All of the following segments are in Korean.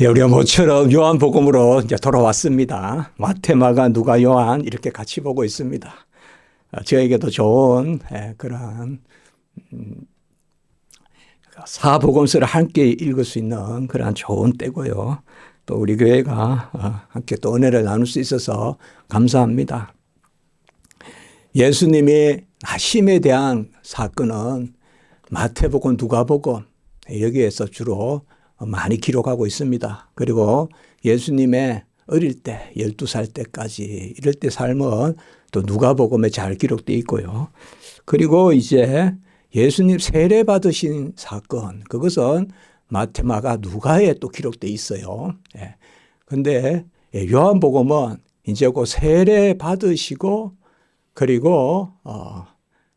예, 우리가 모처럼 요한복음으로 이제 돌아왔습니다. 마태, 마가, 누가, 요한 이렇게 같이 보고 있습니다. 저에게도 좋은 그러한 사복음서를 함께 읽을 수 있는 그러한 좋은 때고요. 또 우리 교회가 함께 또 은혜를 나눌 수 있어서 감사합니다. 예수님의 나심에 대한 사건은 마태복음, 누가복음 여기에서 주로 많이 기록하고 있습니다. 그리고 예수님의 어릴 때 12살 때까지 이럴 때 삶은 또 누가복음에 잘 기록되어 있고요. 그리고 이제 예수님 세례 받으신 사건, 그것은 마태, 마가, 누가에 또 기록되어 있어요. 그런데 요한복음은 이제 그 세례 받으시고 그리고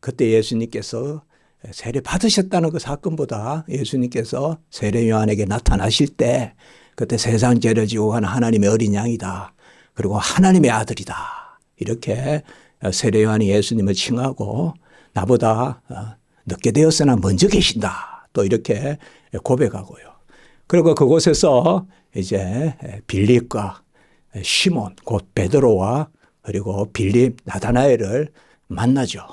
그때 예수님께서 세례 받으셨다는 그 사건보다 예수님께서 세례 요한에게 나타나실 때 그때 세상 죄를 지고 가는 하나님의 어린 양이다. 그리고 하나님의 아들이다. 이렇게 세례 요한이 예수님을 칭하고 나보다 늦게 되었으나 먼저 계신다. 또 이렇게 고백하고요. 그리고 그곳에서 이제 빌립과 시몬 곧 베드로와 그리고 빌립, 나다나엘을 만나죠.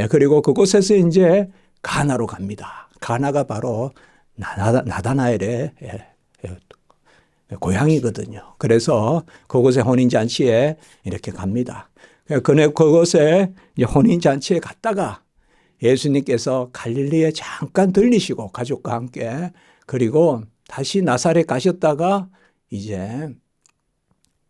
그리고 그곳에서 이제 가나로 갑니다. 가나가 바로 나다나엘의 고향이거든요. 그래서 그곳에 혼인잔치에 이렇게 갑니다. 그곳에 혼인잔치에 갔다가 예수님께서 갈릴리에 잠깐 들리시고 가족과 함께 그리고 다시 나사렛 가셨다가 이제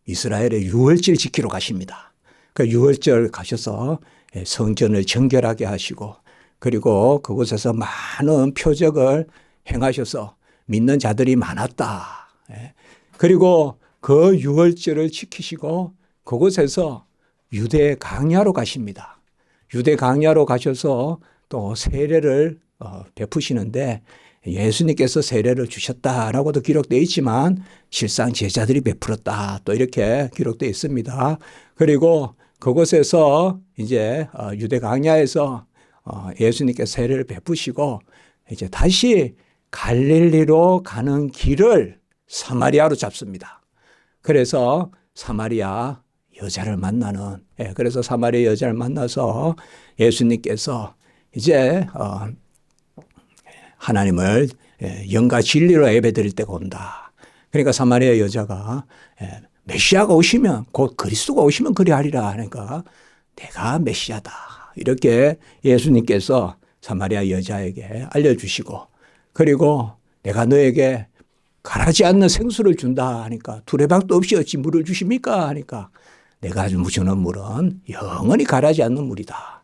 이스라엘의 유월절 지키러 가십니다. 그 유월절 가셔서 성전을 정결하게 하시고 그리고 그곳에서 많은 표적을 행하셔서 믿는 자들이 많았다. 그리고 그 유월절을 지키시고 그곳에서 유대 강야로 가십니다. 유대 강야로 가셔서 또 세례를 베푸시는데 예수님께서 세례를 주셨다라고도 기록되어 있지만 실상 제자들이 베풀었다. 또 이렇게 기록되어 있습니다. 그리고 그곳에서 이제 유대 강야에서 예수님께서 세례를 베푸시고 이제 다시 갈릴리로 가는 길을 사마리아로 잡습니다. 그래서 사마리아 여자를 만나는 그래서 사마리아 여자를 만나서 예수님께서 이제 하나님을 영과 진리로 예배드릴 때가 온다. 그러니까 사마리아 여자가 메시아가 오시면 곧 그리스도가 오시면 그리하리라 하니까 내가 메시아다. 이렇게 예수님께서 사마리아 여자에게 알려주시고 그리고 내가 너에게 가라지 않는 생수를 준다 하니까 두레박도 없이 어찌 물을 주십니까 하니까 내가 주는 물은 영원히 가라지 않는 물이다.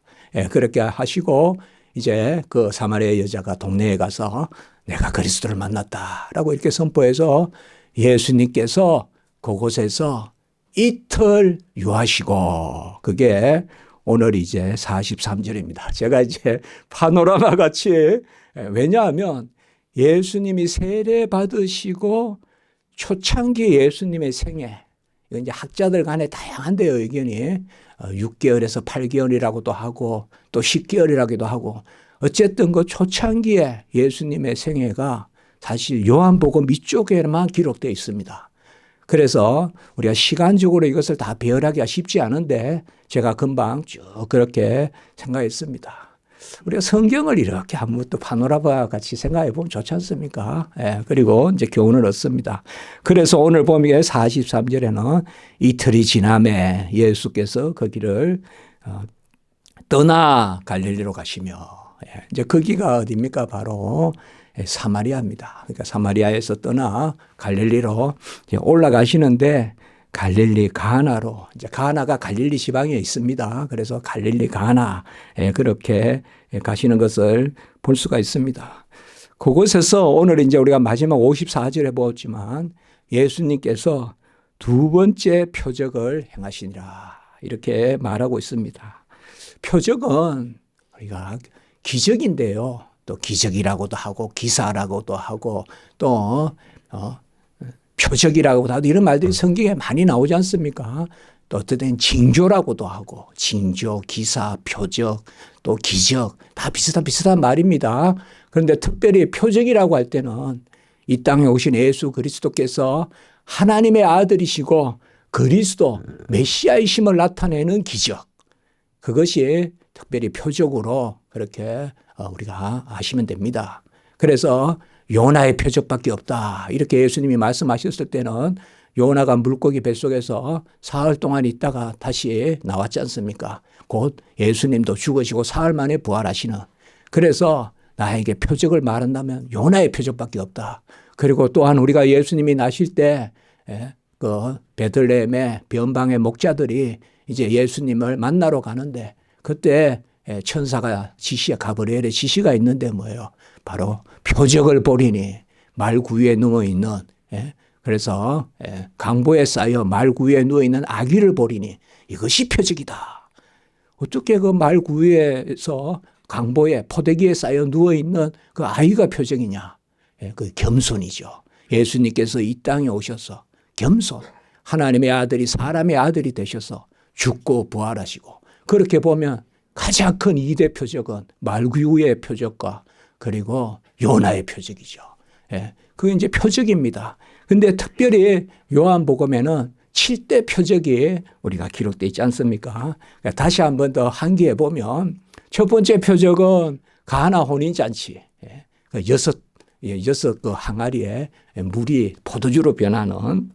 그렇게 하시고 이제 그 사마리아 여자가 동네에 가서 내가 그리스도를 만났다라고 이렇게 선포해서 예수님께서 그곳에서 이틀 유하시고 그게 오늘 이제 43절입니다. 제가 이제 파노라마 같이 왜냐하면 예수님이 세례 받으시고 초창기 예수님의 생애 이건 이제 학자들 간에 다양한데요, 의견이 6개월에서 8개월이라고도 하고 또 10개월이라고도 하고 어쨌든 그 초창기에 예수님의 생애가 사실 요한복음 이쪽에만 기록되어 있습니다. 그래서 우리가 시간적으로 이것을 다 배열하기가 쉽지 않은데 제가 금방 쭉 그렇게 생각했습니다. 우리가 성경을 이렇게 한번 또 파노라마 같이 생각해 보면 좋지 않습니까? 그리고 이제 교훈을 얻습니다. 그래서 오늘 보면 43절에는 이틀이 지남에 예수께서 거기를 떠나 갈릴리로 가시며 이제 거기가 어디입니까? 바로 사마리아입니다. 그러니까 사마리아에서 떠나 갈릴리로 올라가시는데 갈릴리 가나로 이제 가나가 갈릴리 지방에 있습니다. 그래서 갈릴리 가나 그렇게 가시는 것을 볼 수가 있습니다. 그곳에서 오늘 이제 우리가 마지막 54절에 보았지만 예수님께서 두 번째 표적을 행하시니라 이렇게 말하고 있습니다. 표적은 우리가 기적인데요. 또 기적이라고도 하고 기사라고도 하고 또 표적이라고도 하고 이런 말들이 성경에 많이 나오지 않습니까? 또 어떨 때는 징조라고도 하고 징조, 기사, 표적, 또 기적 다 비슷한 말입니다. 그런데 특별히 표적이라고 할 때는 이 땅에 오신 예수 그리스도께서 하나님의 아들이시고 그리스도 메시아이심을 나타내는 기적. 그것이 특별히 표적으로 그렇게 우리가 아시면 됩니다. 그래서 요나의 표적밖에 없다. 이렇게 예수님이 말씀하셨을 때는 요나가 물고기 뱃속에서 사흘 동안 있다가 다시 나왔지 않습니까? 곧 예수님도 죽으시고 사흘 만에 부활하시는. 그래서 나에게 표적을 말한다면 요나의 표적밖에 없다. 그리고 또한 우리가 예수님이 나실 때 그 베들레헴의 변방의 목자들이 이제 예수님을 만나러 가는데 그때 천사가 가브리엘의 지시가 있는데 뭐예요? 바로 표적을 보리니 말 구유에 누워 있는 그래서 강보에 쌓여 말 구유에 누워 있는 아기를 보리니 이것이 표적이다. 어떻게 그 말 구유에서 강보에 포대기에 쌓여 누워 있는 그 아이가 표적이냐? 그 겸손이죠. 예수님께서 이 땅에 오셔서 겸손, 하나님의 아들이 사람의 아들이 되셔서 죽고 부활하시고 그렇게 보면 가장 큰 2대 표적은 말구유의 표적과 그리고 요나의 표적이죠. 그게 이제 표적입니다. 근데 특별히 요한복음에는 7대 표적이 우리가 기록되어 있지 않습니까? 다시 한 번 더 한기해 보면 첫 번째 표적은 가나 혼인잔치. 여섯 그 항아리에 물이 포도주로 변하는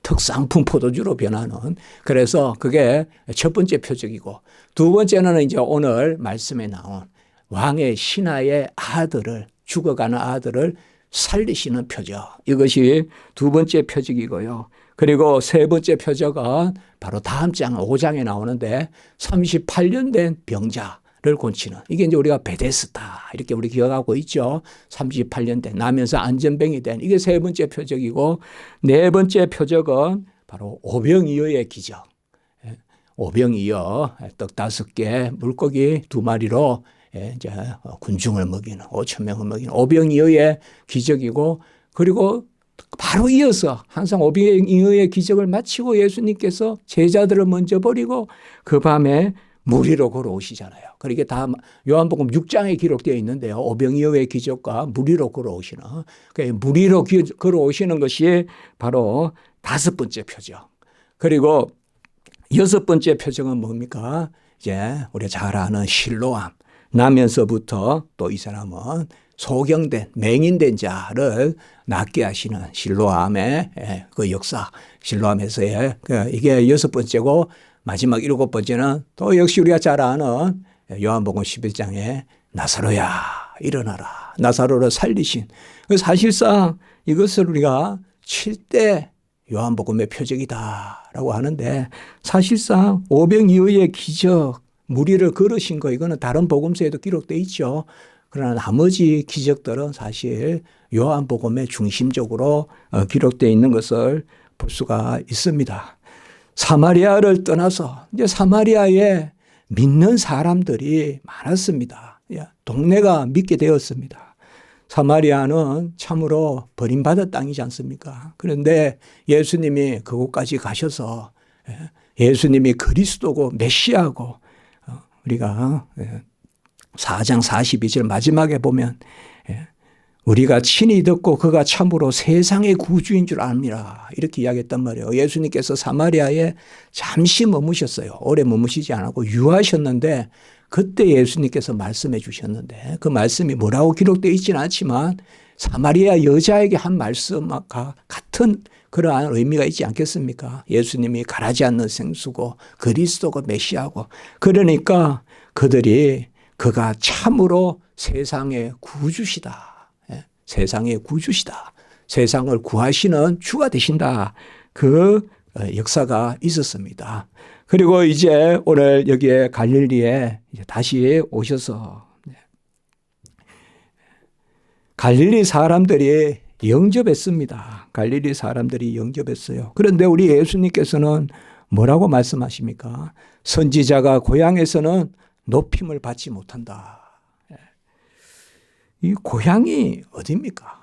특상품 포도주로 변하는 그래서 그게 첫 번째 표적이고 두 번째는 이제 오늘 말씀에 나온 왕의 신하의 아들을 죽어가는 아들을 살리시는 표적. 이것이 두 번째 표적이고요. 그리고 세 번째 표적은 바로 다음 장 5장에 나오는데 38년 된 병자를 고치는 이게 이제 우리가 베데스다 이렇게 우리 기억하고 있죠. 38년 된 나면서 안전병이 된 이게 세 번째 표적이고 네 번째 표적은 바로 오병이어의 기적. 오병이어 떡 5개 물고기 2마리로 이제 군중을 먹이는 5천 명을 먹이는 오병이어의 기적이고 그리고 바로 이어서 항상 오병이어의 기적을 마치고 예수님께서 제자들을 먼저 버리고 그 밤에 물 위로 걸어오시잖아요. 그렇게 다 요한복음 6장에 기록되어 있는데요. 오병이어의 기적과 물 위로 걸어오시는 물 위로 걸어오시는 것이 바로 5번째 표적. 그리고 6번째 표적은 뭡니까? 이제 우리가 잘 아는 실로암. 나면서부터 또 이 사람은 소경된 맹인된 자를 낫게 하시는 실로암의 그 역사, 실로암에서의 이게 6번째고 마지막 7번째는 또 역시 우리가 잘 아는 요한복음 11장에 나사로야 일어나라. 나사로를 살리신. 사실상 이것을 우리가 7대 요한복음의 표적이다라고 하는데 사실상 오병이어의 기적, 물 위를 걸으신 거 이거는 다른 복음서에도 기록되어 있죠. 그러나 나머지 기적들은 사실 요한복음의 중심적으로 기록되어 있는 것을 볼 수가 있습니다. 사마리아를 떠나서 이제 사마리아에 믿는 사람들이 많았습니다. 동네가 믿게 되었습니다. 사마리아는 참으로 버림받은 땅이지 않습니까? 그런데 예수님이 그곳까지 가셔서 예수님이 그리스도고 메시아고 우리가 4장 42절 마지막에 보면 우리가 친히 듣고 그가 참으로 세상의 구주인 줄 압니다. 이렇게 이야기했단 말이에요. 예수님께서 사마리아에 잠시 머무셨어요. 오래 머무시지 않았고 유하셨는데 그때 예수님께서 말씀해 주셨는데 그 말씀이 뭐라고 기록되어 있지는 않지만 사마리아 여자에게 한 말씀과 같은 그러한 의미가 있지 않겠습니까? 예수님이 가라지 않는 생수고 그리스도고 메시아고 그러니까 그들이 그가 참으로 세상의 구주시다. 세상의 구주시다. 세상을 구하시는 주가 되신다. 그 역사가 있었습니다. 그리고 이제 오늘 여기에 갈릴리에 다시 오셔서 갈릴리 사람들이 영접했습니다. 갈릴리 사람들이 영접했어요. 그런데 우리 예수님께서는 뭐라고 말씀하십니까? 선지자가 고향에서는 높임을 받지 못한다. 이 고향이 어디입니까?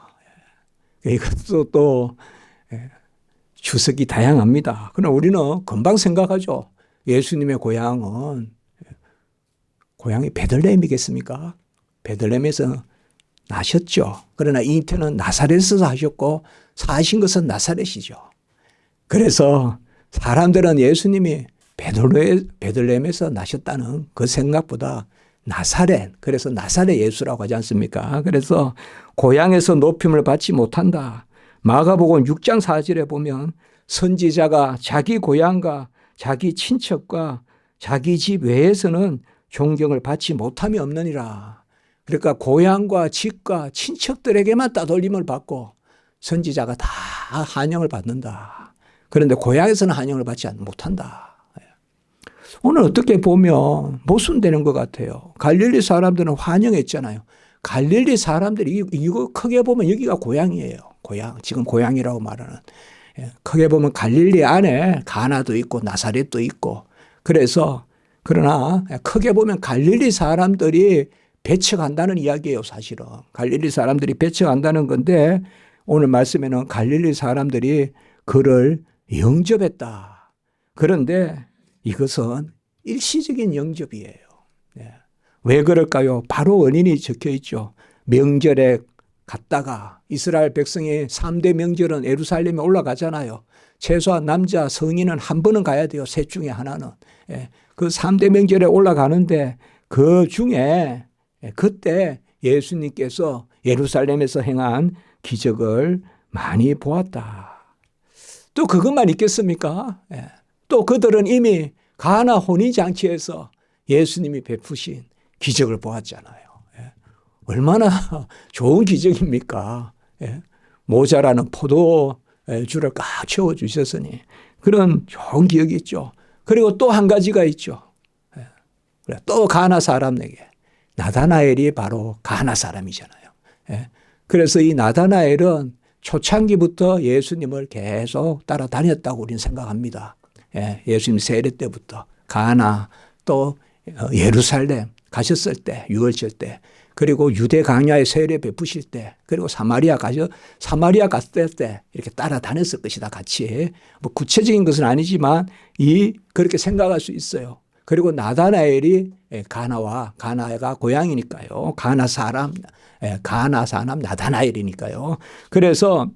이것도 또 주석이 다양합니다. 그러나 우리는 금방 생각하죠. 예수님의 고향이 베들레헴이겠습니까? 베들레헴에서 나셨죠. 그러나 잉태는 나사렛에서 하셨고 사신 것은 나사렛이죠. 그래서 사람들은 예수님이 베들레헴에서 나셨다는 그 생각보다 나사렛, 그래서 나사렛 예수라고 하지 않습니까? 그래서 고향에서 높임을 받지 못한다. 마가복음 6장 4절에 보면 선지자가 자기 고향과 자기 친척과 자기 집 외에서는 존경을 받지 못함이 없느니라. 그러니까 고향과 집과 친척들에게만 따돌림을 받고 선지자가 다 환영을 받는다. 그런데 고향에서는 환영을 받지 못한다. 오늘 어떻게 보면 모순되는 것 같아요. 갈릴리 사람들은 환영했잖아요. 갈릴리 사람들이 이거 크게 보면 여기가 고향이에요. 고향, 지금 고향이라고 말하는. 크게 보면 갈릴리 안에 가나도 있고 나사렛도 있고 그래서 그러나 크게 보면 갈릴리 사람들이 배척한다는 이야기예요. 사실은. 갈릴리 사람들이 배척한다는 건데 오늘 말씀에는 갈릴리 사람들이 그를 영접했다. 그런데 이것은 일시적인 영접이에요. 왜 그럴까요? 바로 원인이 적혀 있죠. 명절에 갔다가 이스라엘 백성의 3대 명절은 예루살렘에 올라가잖아요. 최소한 남자 성인은 한 번은 가야 돼요. 셋 중에 하나는. 그 3대 명절에 올라가는데 그 중에 그때 예수님께서 예루살렘에서 행한 기적을 많이 보았다. 또 그것만 있겠습니까? 또 그들은 이미 가나 혼인잔치에서 예수님이 베푸신 기적을 보았잖아요. 얼마나 좋은 기적입니까? 모자라는 포도주를 꽉 채워주셨으니 그런 좋은 기억이 있죠. 그리고 또 한 가지가 있죠. 또 가나 사람에게 나다나엘이 바로 가나 사람이잖아요. 그래서 이 나다나엘은 초창기부터 예수님을 계속 따라다녔다고 우리는 생각합니다. 예수님 세례 때부터 가나 또 예루살렘 가셨을 때 유월절 때 그리고 유대 강야의 세례 베푸실 때 그리고 사마리아 갔을 때 이렇게 따라다녔을 것이다 같이. 뭐 구체적인 것은 아니지만 그렇게 생각할 수 있어요. 그리고 나다나엘이 가나가 고향이니까요. 가나 사람 나다나엘이니까요. 그래서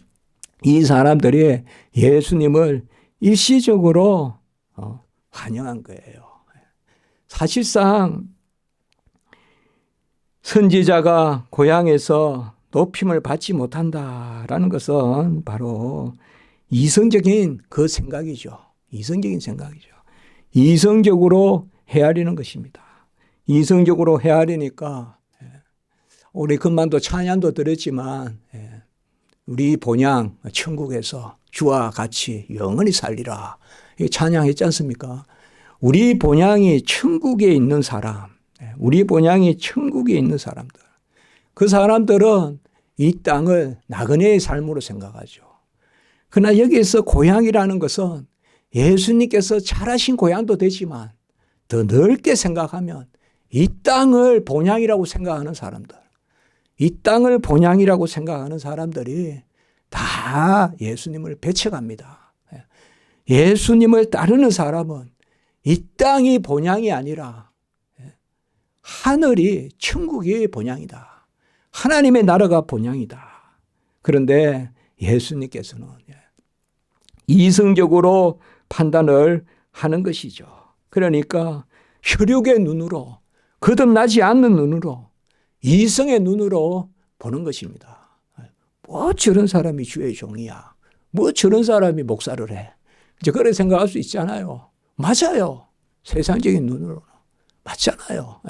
이 사람들이 예수님을 일시적으로 환영한 거예요. 사실상 선지자가 고향에서 높임을 받지 못한다라는 것은 바로 이성적인 그 생각이죠. 이성적인 생각이죠. 이성적으로 헤아리는 것입니다. 이성적으로 헤아리니까 우리 금만도 찬양도 들었지만 우리 본향 천국에서 주와 같이 영원히 살리라 찬양했지 않습니까? 우리 본향이 천국에 있는 사람, 우리 본향이 천국에 있는 사람들, 그 사람들은 이 땅을 나그네의 삶으로 생각하죠. 그러나 여기에서 고향이라는 것은 예수님께서 잘하신 고향도 되지만 더 넓게 생각하면 이 땅을 본향이라고 생각하는 사람들, 이 땅을 본향이라고 생각하는 사람들이 다 예수님을 배척합니다. 예수님을 따르는 사람은 이 땅이 본향이 아니라 하늘이 천국이 본향이다. 하나님의 나라가 본향이다. 그런데 예수님께서는 이성적으로 판단을 하는 것이죠. 그러니까 혈육의 눈으로 거듭나지 않는 눈으로 이성의 눈으로 보는 것입니다. 뭐 저런 사람이 주의 종이야. 뭐 저런 사람이 목사를 해. 이제 그렇게 생각할 수 있잖아요. 맞아요. 세상적인 눈으로. 맞잖아요.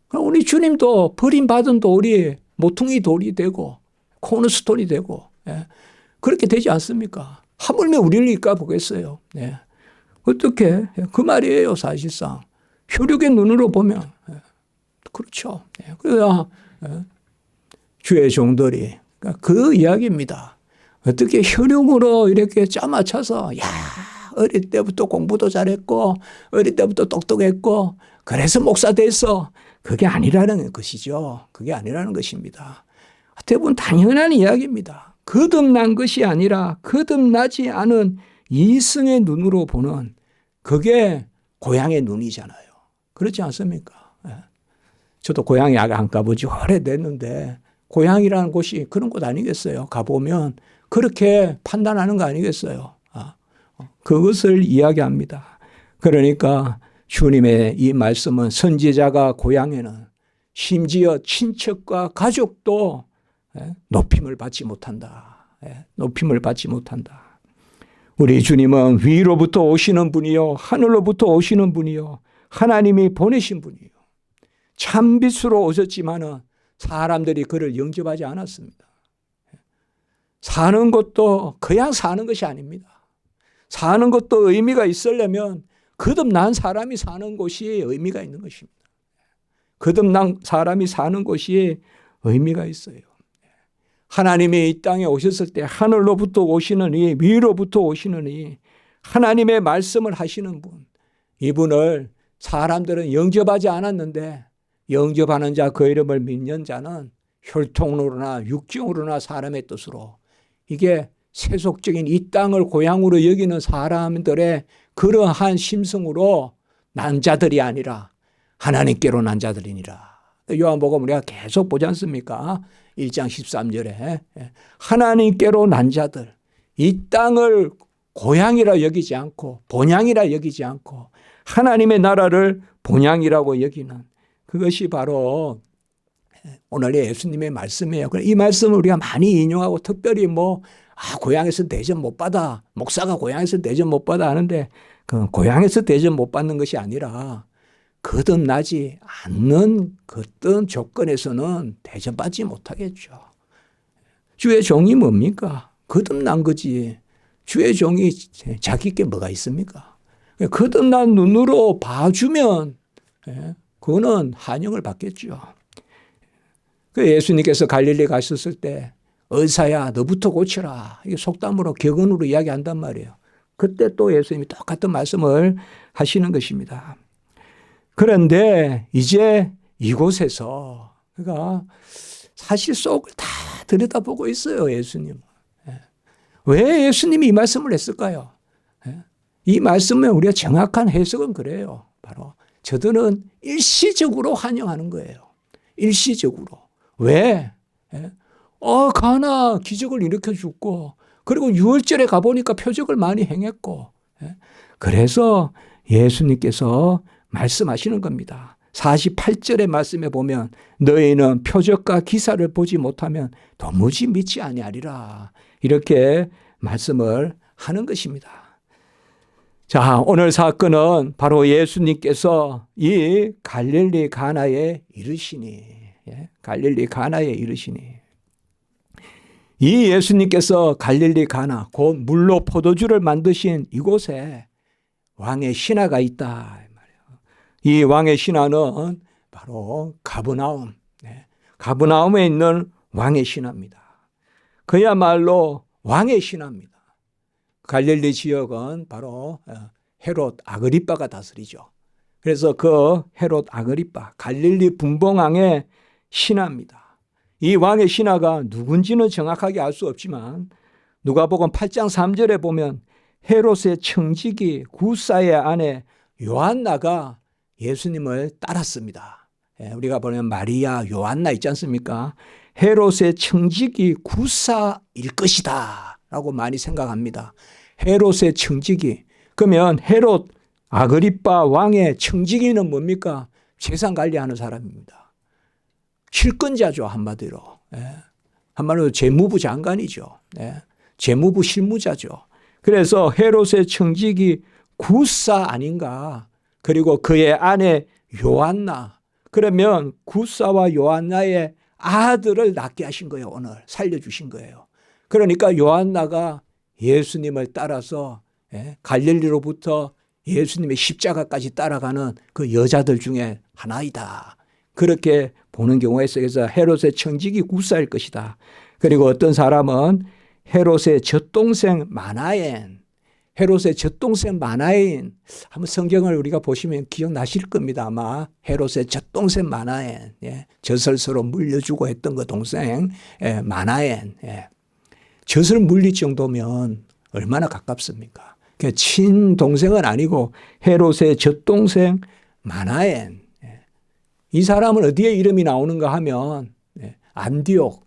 그럼 우리 주님도 버림받은 돌이 모퉁이 돌이 되고 코너스톤이 되고 그렇게 되지 않습니까? 하물며 우리를 이까 보겠어요. 어떻게 그 말이에요. 사실상 혈육의 눈으로 보면 그렇죠. 그래야 주의 종들이 그 이야기입니다. 어떻게 혈육으로 이렇게 짜맞춰서 어릴 때부터 공부도 잘했고 어릴 때부터 똑똑했고 그래서 목사 됐어. 그게 아니라는 것이죠. 그게 아니라는 것입니다. 어떻게 보면 당연한 이야기입니다. 거듭난 것이 아니라 거듭나지 않은 이성의 눈으로 보는 그게 고향의 눈이잖아요. 그렇지 않습니까? 저도 고향에 안 가보지 오래됐는데 고향이라는 곳이 그런 곳 아니겠어요? 가보면 그렇게 판단하는 거 아니겠어요? 그것을 이야기합니다. 그러니까 주님의 이 말씀은 선지자가 고향에는 심지어 친척과 가족도 높임을 받지 못한다. 높임을 받지 못한다. 우리 주님은 위로부터 오시는 분이요, 하늘로부터 오시는 분이요, 하나님이 보내신 분이요. 참빛으로 오셨지만은 사람들이 그를 영접하지 않았습니다. 사는 것도 그냥 사는 것이 아닙니다. 사는 것도 의미가 있으려면 거듭난 사람이 사는 곳이 의미가 있는 것입니다. 거듭난 사람이 사는 곳이 의미가 있어요. 하나님이 이 땅에 오셨을 때 하늘로부터 오시느니 위로부터 오시느니 하나님의 말씀을 하시는 분, 이분을 사람들은 영접하지 않았는데 영접하는 자, 그 이름을 믿는 자는 혈통으로나 육정으로나 사람의 뜻으로, 이게 세속적인 이 땅을 고향으로 여기는 사람들의 그러한 심성으로 난 자들이 아니라 하나님께로 난 자들이니라. 요한복음 우리가 계속 보지 않습니까? 1장 13절에 하나님께로 난 자들, 이 땅을 고향이라 여기지 않고 본향이라 여기지 않고 하나님의 나라를 본향이라고 여기는, 그것이 바로 오늘의 예수님의 말씀이에요. 이 말씀을 우리가 많이 인용하고 특별히 고향에서 대접 못 받아, 목사가 고향에서 대접 못 받아 하는데 그 고향에서 대접 못 받는 것이 아니라 거듭나지 않는 어떤 조건에서는 대접받지 못하겠죠. 주의 종이 뭡니까? 거듭난 거지. 주의 종이 자기 게 뭐가 있습니까? 거듭난 눈으로 봐주면 그거는 환영을 받겠죠. 그 예수님께서 갈릴리 가셨을 때 의사야 너부터 고쳐라, 이게 속담으로 격언으로 이야기한단 말이에요. 그때 또 예수님이 똑같은 말씀을 하시는 것입니다. 그런데 이제 이곳에서 그러니까 사실 속을 다 들여다보고 있어요, 예수님은. 왜 예수님이 이 말씀을 했을까요? 이 말씀에 우리가 정확한 해석은 그래요. 바로 저들은 일시적으로 환영하는 거예요. 일시적으로. 왜? 가나 기적을 일으켜 줬고, 그리고 유월절에 가보니까 표적을 많이 행했고, 그래서 예수님께서 말씀하시는 겁니다. 48절의 말씀에 보면 너희는 표적과 기사를 보지 못하면 도무지 믿지 아니하리라, 이렇게 말씀을 하는 것입니다. 자, 오늘 사건은 바로 예수님께서 이 갈릴리 가나에 이르시니, 갈릴리 가나에 이르시니, 이 예수님께서 갈릴리 가나, 곧 물로 포도주를 만드신 이곳에 왕의 신하가 있다. 이 왕의 신하는 바로 가버나움, 가버나움에 있는 왕의 신하입니다. 그야말로 왕의 신하입니다. 갈릴리 지역은 바로 헤롯 아그리빠가 다스리죠. 그래서 그 헤롯 아그리빠, 갈릴리 분봉왕의 신하입니다. 이 왕의 신하가 누군지는 정확하게 알 수 없지만 누가복음 8장 3절에 보면 헤롯의 청지기 구사의 아내 요한나가 예수님을 따랐습니다. 우리가 보면 마리아, 요한나 있지 않습니까? 헤롯의 청지기 구사일 것이다 라고 많이 생각합니다. 헤롯의 청지기, 그러면 헤롯 아그리빠 왕의 청지기는 뭡니까? 재산 관리하는 사람입니다. 실권자죠, 한마디로. 한마디로 재무부 장관이죠. 재무부 실무자죠. 그래서 헤롯의 청지기 구사 아닌가. 그리고 그의 아내 요한나. 그러면 구사와 요한나의 아들을 낳게 하신 거예요. 오늘 살려주신 거예요. 그러니까 요한나가 예수님을 따라서 갈릴리로부터 예수님의 십자가까지 따라가는 그 여자들 중에 하나이다. 그렇게 보는 경우가 있어요. 그래서 헤롯의 청지기 구사일 것이다. 그리고 어떤 사람은 헤롯의 젖동생 마나엔, 헤롯의 젖동생 마나엔, 한번 성경을 우리가 보시면 기억나실 겁니다. 아마 헤롯의 젖동생 마나엔, 젖을 물려주고 했던 그 동생 마나엔, 젖을 물릴 정도면 얼마나 가깝습니까? 친동생은 아니고 헤롯의 젖동생 마나엔, 이 사람은 어디에 이름이 나오는가 하면 안디옥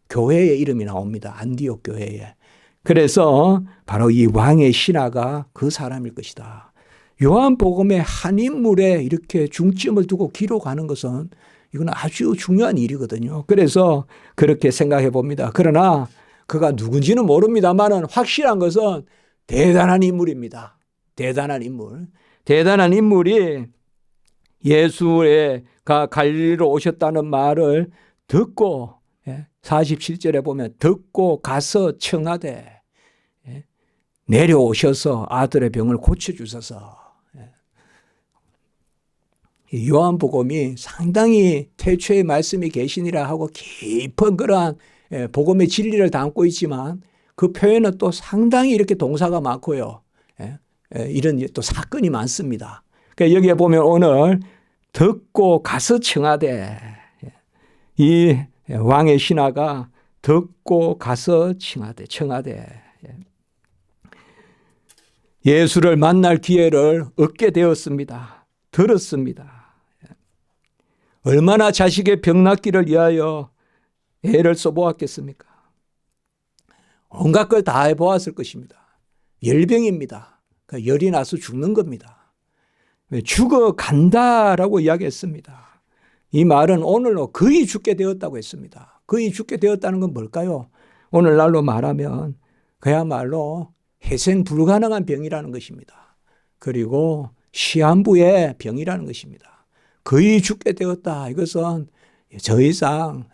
교회의 이름이 나옵니다. 안디옥 교회에. 그래서 바로 이 왕의 신하가 그 사람일 것이다. 요한복음의 한 인물에 이렇게 중점을 두고 기록하는 것은 이건 아주 중요한 일이거든요. 그래서 그렇게 생각해 봅니다. 그러나 그가 누군지는 모릅니다만은 확실한 것은 대단한 인물입니다. 대단한 인물. 대단한 인물이 예수가 갈릴리로 오셨다는 말을 듣고 47절에 보면 듣고 가서 청하되 내려오셔서 아들의 병을 고쳐주소서. 요한복음이 상당히 태초의 말씀이 계시니라 하고 깊은 그러한 복음의 진리를 담고 있지만 그 표현은 또 상당히 이렇게 동사가 많고요. 이런 또 사건이 많습니다. 그러니까 여기에 보면 오늘 듣고 가서 청하되 이 왕의 신하가 듣고 가서 청하되 예수를 만날 기회를 얻게 되었습니다. 들었습니다. 얼마나 자식의 병 낫기를 위하여 애를 써보았겠습니까? 온갖 걸 다 해보았을 것입니다. 열병입니다. 열이 나서 죽는 겁니다. 죽어간다라고 이야기했습니다. 이 말은 오늘로 거의 죽게 되었다고 했습니다. 거의 죽게 되었다는 건 뭘까요? 오늘날로 말하면 그야말로 회생 불가능한 병이라는 것입니다. 그리고 시한부의 병이라는 것입니다. 거의 죽게 되었다. 이것은 더 이상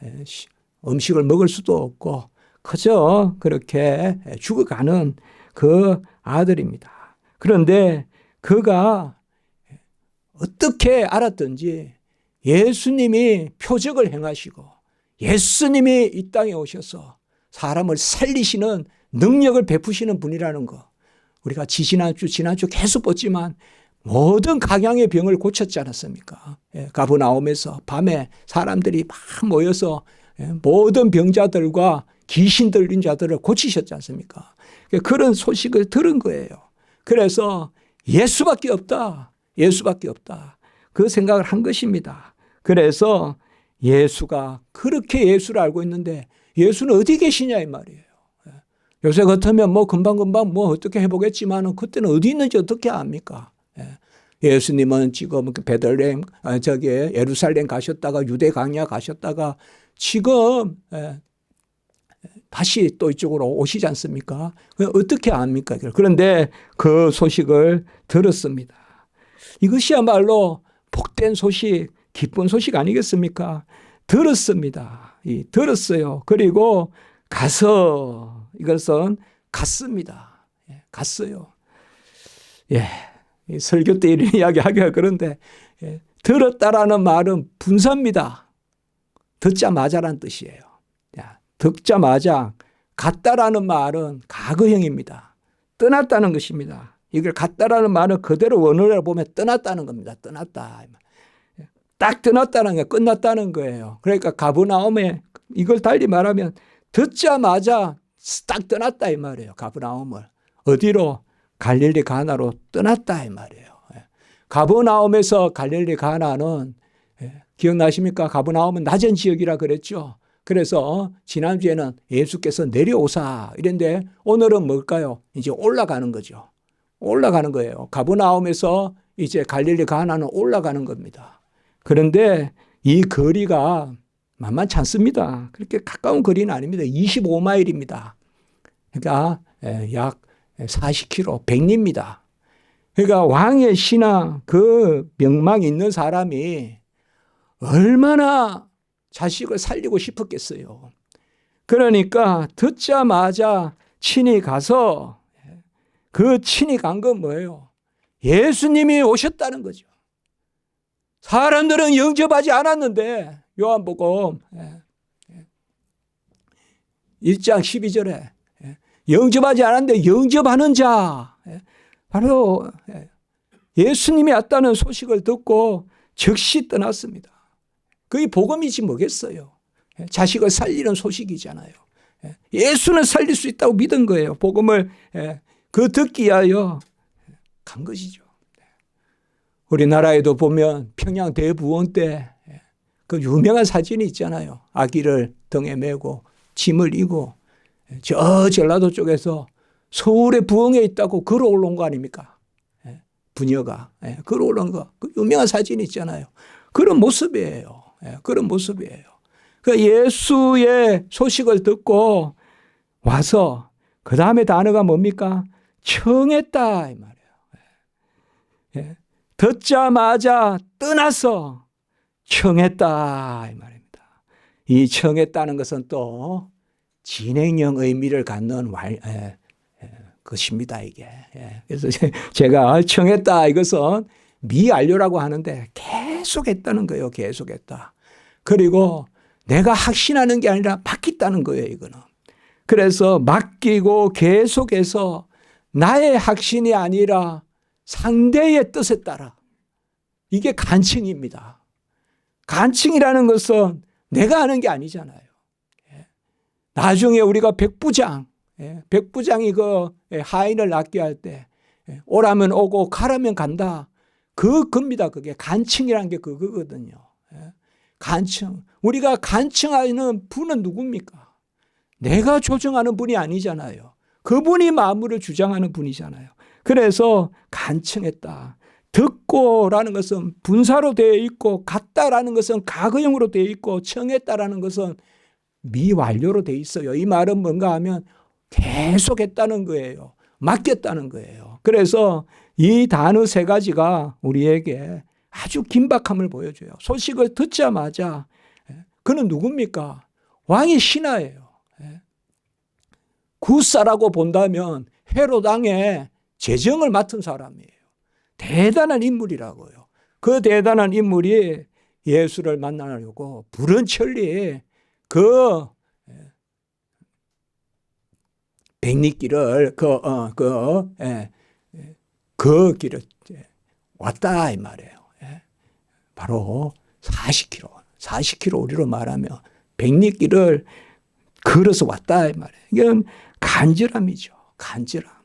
음식을 먹을 수도 없고 그저 그렇게 죽어가는 그 아들입니다. 그런데 그가 어떻게 알았든지 예수님이 표적을 행하시고 예수님이 이 땅에 오셔서 사람을 살리시는 능력을 베푸시는 분이라는 거 우리가 지난주 계속 봤지만 모든 각양의 병을 고쳤지 않았습니까? 가버나움에서 밤에 사람들이 막 모여서 모든 병자들과 귀신 들린 자들을 고치셨지 않습니까? 그런 소식을 들은 거예요. 그래서 예수밖에 없다. 예수밖에 없다. 그 생각을 한 것입니다. 그래서 예수가 그렇게 예수를 알고 있는데 예수는 어디 계시냐 이 말이에요. 요새 같으면 뭐 금방금방 뭐 어떻게 해보겠지만 그때는 어디 있는지 어떻게 압니까? 예수님은 지금 베들레헴 예루살렘 가셨다가 유대 강야 가셨다가 지금 다시 또 이쪽으로 오시지 않습니까? 어떻게 압니까? 그런데 그 소식을 들었습니다. 이것이야말로 복된 소식, 기쁜 소식 아니겠습니까? 들었습니다. 들었어요. 그리고 가서 이것은 갔습니다. 갔어요. 설교 때 이런 이야기하기가 그런데 들었다라는 말은 분사입니다. 듣자마자란 뜻이에요. 듣자마자 갔다라는 말은 과거형입니다. 떠났다는 것입니다. 이걸 갔다라는 말은 그대로 원어로 보면 떠났다는 겁니다. 떠났다. 딱 떠났다는 게 끝났다는 거예요. 그러니까 가버나움에 이걸 달리 말하면 듣자마자 딱 떠났다 이 말이에요. 가버나움을. 어디로? 갈릴리 가나로 떠났다 이 말이에요. 가버나움에서 갈릴리 가나는 기억나십니까? 가버나움은 낮은 지역이라 그랬죠. 그래서 지난주에는 예수께서 내려오사 이랬는데 오늘은 뭘까요? 이제 올라가는 거죠. 올라가는 거예요. 가버나움에서 이제 갈릴리 가나는 올라가는 겁니다. 그런데 이 거리가 만만치 않습니다. 그렇게 가까운 거리는 아닙니다. 25마일입니다. 그러니까 약 40km, 100리입니다. 그러니까 왕의 신하 그 명망이 있는 사람이 얼마나 자식을 살리고 싶었겠어요. 그러니까 듣자마자 친히 가서 그 친히 간 건 뭐예요? 예수님이 오셨다는 거죠. 사람들은 영접하지 않았는데 요한복음 1장 12절에 영접하지 않았는데 영접하는 자 바로 예수님이 왔다는 소식을 듣고 즉시 떠났습니다. 그게 복음이지 뭐겠어요. 자식을 살리는 소식이잖아요. 예수는 살릴 수 있다고 믿은 거예요. 복음을 그 듣기 위하여 간 것이죠. 우리나라에도 보면 평양 대부원 때 그 유명한 사진이 있잖아요. 아기를 등에 메고 짐을 이고 저 전라도 쪽에서 서울의 부엉에 있다고 걸어 올라온 거 아닙니까? 부녀가 걸어 올라온 거. 그 유명한 사진이 있잖아요. 그런 모습이에요. 그런 모습이에요. 그 예수의 소식을 듣고 와서 그 다음에 단어가 뭡니까? 청했다 이 말이에요. 듣자마자 떠나서 청했다 이 말입니다. 이 청했다는 것은 또 진행형 의미를 갖는 것입니다 이게. 그래서 제가 청했다 이것은 미완료라고 하는데 계속했다는 거예요. 계속했다. 그리고 내가 확신하는 게 아니라 맡겼다는 거예요. 이거는. 그래서 맡기고 계속해서 나의 확신이 아니라 상대의 뜻에 따라. 이게 간증입니다. 간증이라는 것은 내가 하는 게 아니잖아요. 나중에 우리가 백부장이 그 하인을 낫게 할 때 오라면 오고 가라면 간다. 그겁니다. 그게 간증이라는 게 그거거든요. 간증. 우리가 간증하는 분은 누굽니까? 내가 조정하는 분이 아니잖아요. 그분이 마음을 주장하는 분이잖아요. 그래서 간증했다. 듣고라는 것은 분사로 되어 있고 갔다라는 것은 과거형으로 되어 있고 청했다라는 것은 미완료로 되어 있어요. 이 말은 뭔가 하면 계속했다는 거예요. 맡겼다는 거예요. 그래서 이 단어 세 가지가 우리에게 아주 긴박함을 보여줘요. 소식을 듣자마자 그는 누굽니까? 왕의 신하예요. 구사라고 본다면 헤롯 왕의 재정을 맡은 사람이에요. 대단한 인물이라고요. 그 대단한 인물이 예수를 만나려고 부른 천리 그 백리길을 그 길을 왔다 이 말이에요. 바로 40km 우리로 말하면 백리길을 걸어서 왔다 이 말이에요. 이건 간절함이죠. 간절함.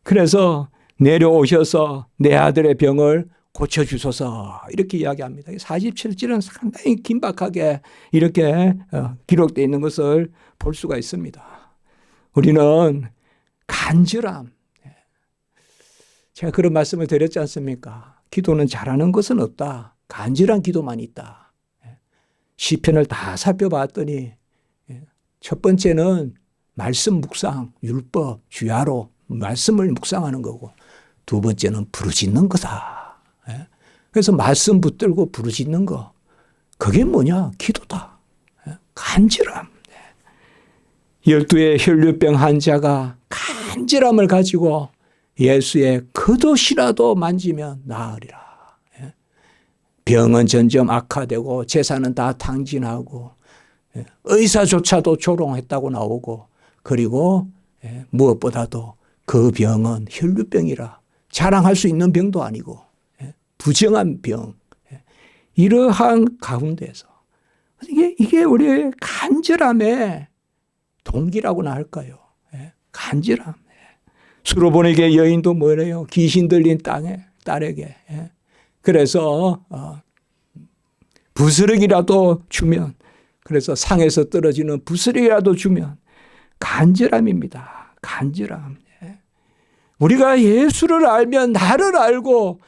그래서 내려오셔서 내 아들의 병을 고쳐주소서 이렇게 이야기합니다. 47절은 상당히 긴박하게 이렇게 기록되어 있는 것을 볼 수가 있습니다. 우리는 간절함. 제가 그런 말씀을 드렸지 않습니까? 기도는 잘하는 것은 없다. 간절한 기도만 있다. 시편을 다 살펴봤더니 첫 번째는 말씀 묵상, 율법, 주야로 말씀을 묵상하는 거고 두 번째는 부르짖는 거다. 그래서 말씀 붙들고 부르짖는 거. 그게 뭐냐? 기도다. 간절함. 12의 혈류병 환자가 간절함을 가지고 예수의 겉옷이라도 만지면 나으리라. 병은 점점 악화되고 재산은 다 탕진하고 의사조차도 조롱했다고 나오고 그리고 무엇보다도 그 병은 혈류병이라 자랑할 수 있는 병도 아니고 부정한 병. 이러한 가운데서 이게 우리의 간절함의 동기라고나 할까요? 간절함. 수로보니게 여인도 뭐래요? 귀신 들린 딸에게. 그래서 부스러기라도 주면 그래서 상에서 떨어지는 부스러기라도 주면 간절함입니다. 간절함. 우리가 예수를 알면 나를 알고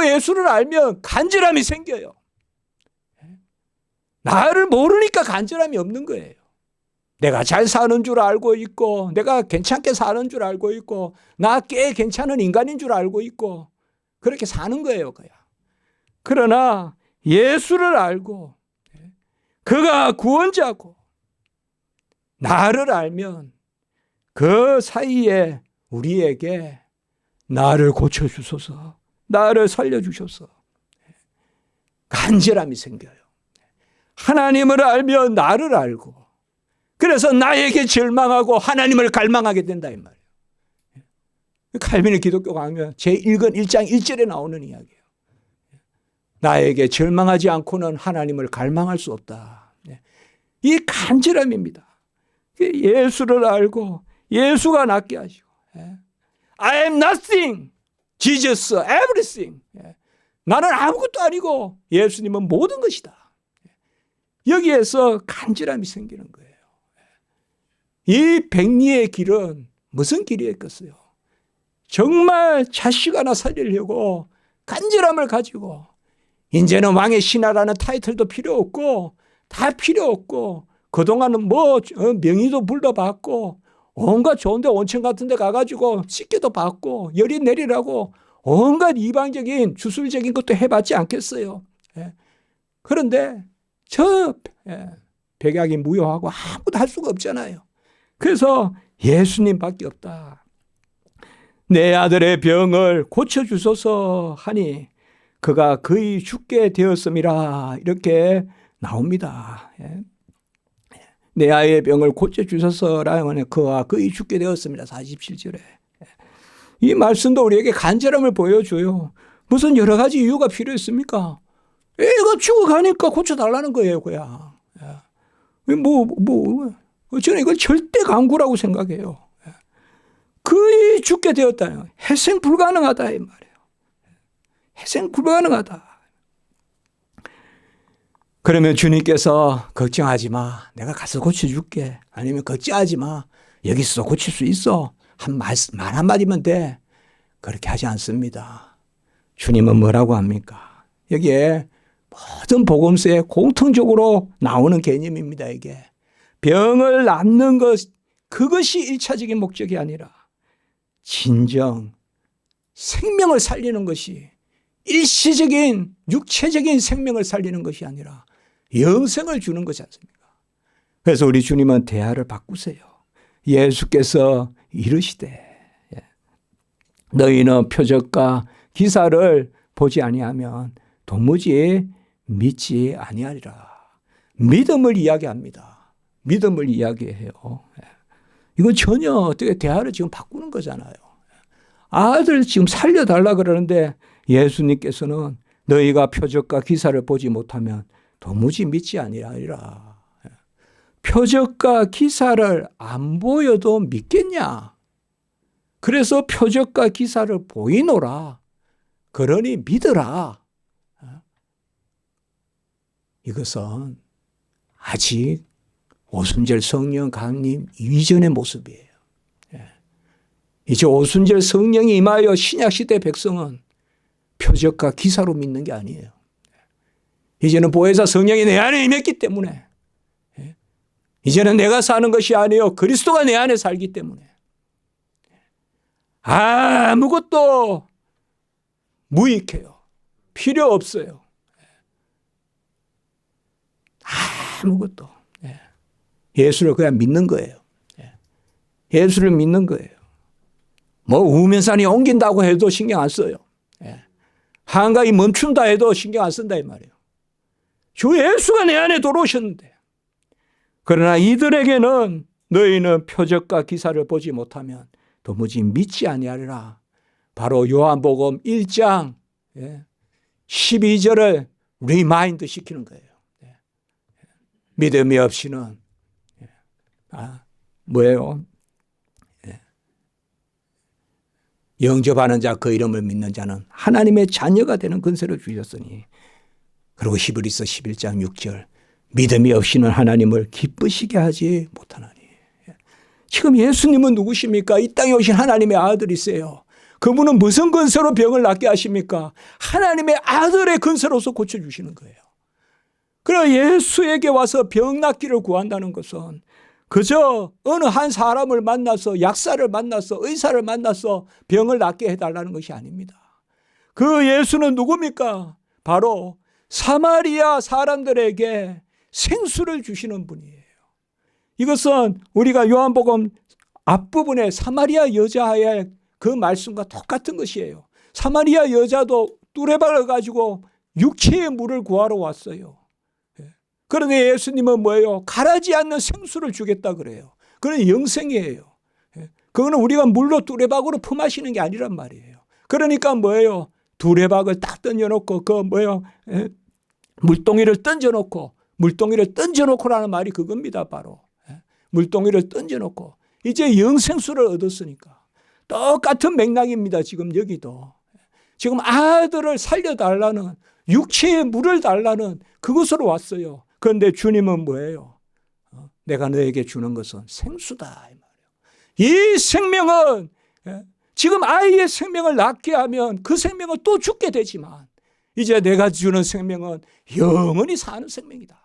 예수를 알면 간절함이 생겨요. 나를 모르니까 간절함이 없는 거예요. 내가 잘 사는 줄 알고 있고 내가 괜찮게 사는 줄 알고 있고 나 꽤 괜찮은 인간인 줄 알고 있고 그렇게 사는 거예요. 그야. 그러나 예수를 알고 그가 구원자고 나를 알면 그 사이에 우리에게 나를 고쳐주소서 나를 살려주셔서 간절함이 생겨요. 하나님을 알면 나를 알고 그래서 나에게 절망하고 하나님을 갈망하게 된다 이 말이에요. 칼빈의 기독교 강면 제1권 1장 1절에 나오는 이야기예요. 나에게 절망하지 않고는 하나님을 갈망할 수 없다. 이 간절함입니다. 예수를 알고 예수가 낫게 하시고 I am nothing, Jesus everything. 나는 아무것도 아니고 예수님은 모든 것이다. 여기에서 간절함이 생기는 거예요. 이 백리의 길은 무슨 길이었겠어요? 정말 자식 하나 살리려고 간절함을 가지고 이제는 왕의 신하라는 타이틀도 필요 없고 다 필요 없고 그동안은 명의도 불러받고 온갖 좋은 데 온천 같은 데 가가지고 씻기도 받고 열이 내리라고 온갖 이방적인 주술적인 것도 해봤지 않겠어요. 그런데 저 백약이 무효하고 아무도 할 수가 없잖아요. 그래서 예수님밖에 없다. 내 아들의 병을 고쳐주소서 하니 그가 거의 죽게 되었음이라 이렇게 나옵니다. 내 아이의 병을 고쳐주소서라는 그가 거의 죽게 되었습니다. 47절에. 이 말씀도 우리에게 간절함을 보여줘요. 무슨 여러 가지 이유가 필요했습니까? 애가 죽어가니까 고쳐달라는 거예요, 그냥. 저는 이걸 절대 강구라고 생각해요. 거의 죽게 되었다. 회생 불가능하다, 이 말이에요. 회생 불가능하다. 그러면 주님께서 걱정하지 마. 내가 가서 고쳐줄게. 아니면 걱정하지 마. 여기서 고칠 수 있어. 말 한마디면 돼. 그렇게 하지 않습니다. 주님은 뭐라고 합니까? 여기에 모든 복음서에 공통적으로 나오는 개념입니다. 이게 병을 낫는 것, 그것이 1차적인 목적이 아니라 진정 생명을 살리는 것이, 일시적인 육체적인 생명을 살리는 것이 아니라 영생을 주는 것이 않습니까? 그래서 우리 주님은 대화를 바꾸세요. 예수께서 이르시되 너희는 표적과 기사를 보지 아니하면 도무지 믿지 아니하리라. 믿음을 이야기합니다. 믿음을 이야기해요. 이건 전혀 어떻게 대화를 지금 바꾸는 거잖아요. 아들 지금 살려달라 그러는데 예수님께서는 너희가 표적과 기사를 보지 못하면 도무지 믿지 아니하리라. 표적과 기사를 안 보여도 믿겠냐? 그래서 표적과 기사를 보이노라. 그러니 믿으라. 이것은 아직 오순절 성령 강림 이전의 모습이에요. 이제 오순절 성령이 임하여 신약시대 백성은 표적과 기사로 믿는 게 아니에요. 이제는 보혜사 성령이 내 안에 임했기 때문에, 이제는 내가 사는 것이 아니요 그리스도가 내 안에 살기 때문에 아무것도 무익해요. 필요 없어요. 아무것도. 예수를 그냥 믿는 거예요. 예수를 믿는 거예요. 뭐 우면산이 옮긴다고 해도 신경 안 써요. 한강이 멈춘다 해도 신경 안 쓴다 이 말이에요. 주 예수가 내 안에 들어오셨는데, 그러나 이들에게는 너희는 표적과 기사를 보지 못하면 도무지 믿지 아니하리라. 바로 요한복음 1장 12절을 리마인드 시키는 거예요. 믿음이 없이는 뭐예요? 영접하는 자 그 이름을 믿는 자는 하나님의 자녀가 되는 권세를 주셨으니. 그리고 히브리서 11장 6절 믿음이 없이는 하나님을 기쁘시게 하지 못하나니. 지금 예수님은 누구십니까? 이 땅에 오신 하나님의 아들이세요. 그분은 무슨 권세로 병을 낫게 하십니까? 하나님의 아들의 권세로서 고쳐주시는 거예요. 그러나 예수에게 와서 병 낫기를 구한다는 것은 그저 어느 한 사람을 만나서, 약사를 만나서, 의사를 만나서 병을 낫게 해달라는 것이 아닙니다. 그 예수는 누굽니까? 바로 사마리아 사람들에게 생수를 주시는 분이에요. 이것은 우리가 요한복음 앞부분에 사마리아 여자의 그 말씀과 똑같은 것이에요. 사마리아 여자도 뚜레박을 가지고 육체의 물을 구하러 왔어요. 그런데 예수님은 뭐예요? 가라지 않는 생수를 주겠다 그래요. 그건 영생이에요. 그거는 우리가 물로 뚜레박으로 품마시는 게 아니란 말이에요. 그러니까 뭐예요? 뚜레박을 딱 던져놓고 물동이를 던져놓고라는 말이 그겁니다. 바로 물동이를 던져놓고 이제 영생수를 얻었으니까 똑같은 맥락입니다. 지금 여기도 지금 아들을 살려달라는, 육체의 물을 달라는 그것으로 왔어요. 그런데 주님은 뭐예요? 내가 너에게 주는 것은 생수다, 이 말이에요. 이 생명은 지금 아이의 생명을 낳게 하면 그 생명은 또 죽게 되지만 이제 내가 주는 생명은 영원히 사는 생명이다.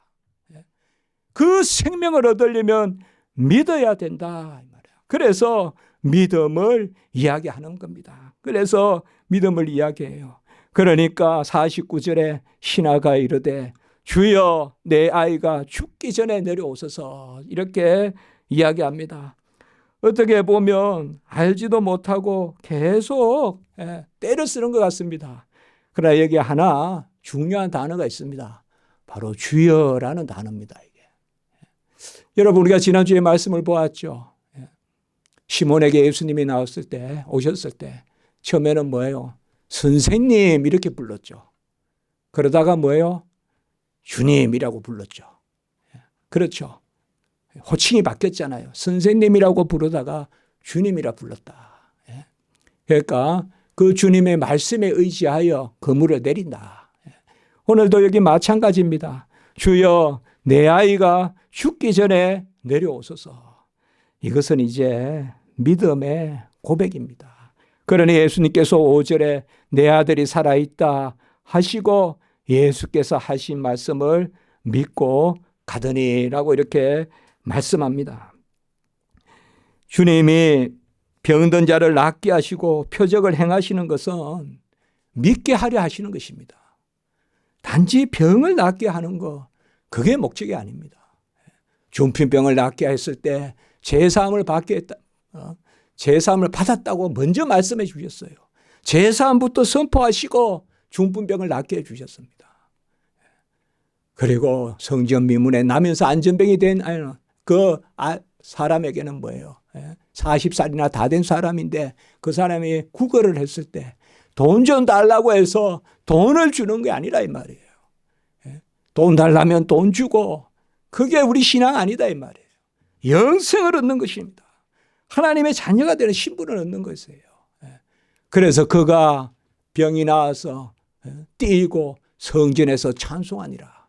그 생명을 얻으려면 믿어야 된다, 이 말이에요. 그래서 믿음을 이야기하는 겁니다. 그래서 믿음을 이야기해요. 그러니까 49절에 신하가 이르되 주여 내 아이가 죽기 전에 내려오소서, 이렇게 이야기합니다. 어떻게 보면 알지도 못하고 계속 때려 쓰는 것 같습니다. 그러나 여기 하나 중요한 단어가 있습니다. 바로 주여라는 단어입니다. 이게. 여러분, 우리가 지난주에 말씀을 보았죠. 시몬에게 예수님이 오셨을 때 처음에는 뭐예요? 선생님 이렇게 불렀죠. 그러다가 뭐예요? 주님이라고 불렀죠. 그렇죠. 호칭이 바뀌었잖아요. 선생님이라고 부르다가 주님이라 불렀다. 그러니까 그 주님의 말씀에 의지하여 그물을 내린다. 오늘도 여기 마찬가지입니다. 주여 내 아이가 죽기 전에 내려오소서. 이것은 이제 믿음의 고백입니다. 그러니 예수님께서 5절에 내 아들이 살아있다 하시고 예수께서 하신 말씀을 믿고 가더니라고 이렇게 말씀합니다. 주님이 병든 자를 낫게 하시고 표적을 행하시는 것은 믿게 하려 하시는 것입니다. 단지 병을 낫게 하는 것, 그게 목적이 아닙니다. 중풍병을 낫게 했을 때 제사함을 받게 했다. 제사함을 받았다고 먼저 말씀해 주셨어요. 제사함부터 선포하시고 중풍병을 낫게 해 주셨습니다. 그리고 성전 미문에 나면서 안전병이 된 그 사람에게는 뭐예요? 40살이나 다 된 사람인데 그 사람이 구걸을 했을 때 돈 좀 달라고 해서 돈을 주는 게 아니라 이 말이에요. 돈 달라면 돈 주고, 그게 우리 신앙 아니다 이 말이에요. 영생을 얻는 것입니다. 하나님의 자녀가 되는 신분을 얻는 것이에요. 그래서 그가 병이 나와서 뛰고 성전에서 찬송하니라.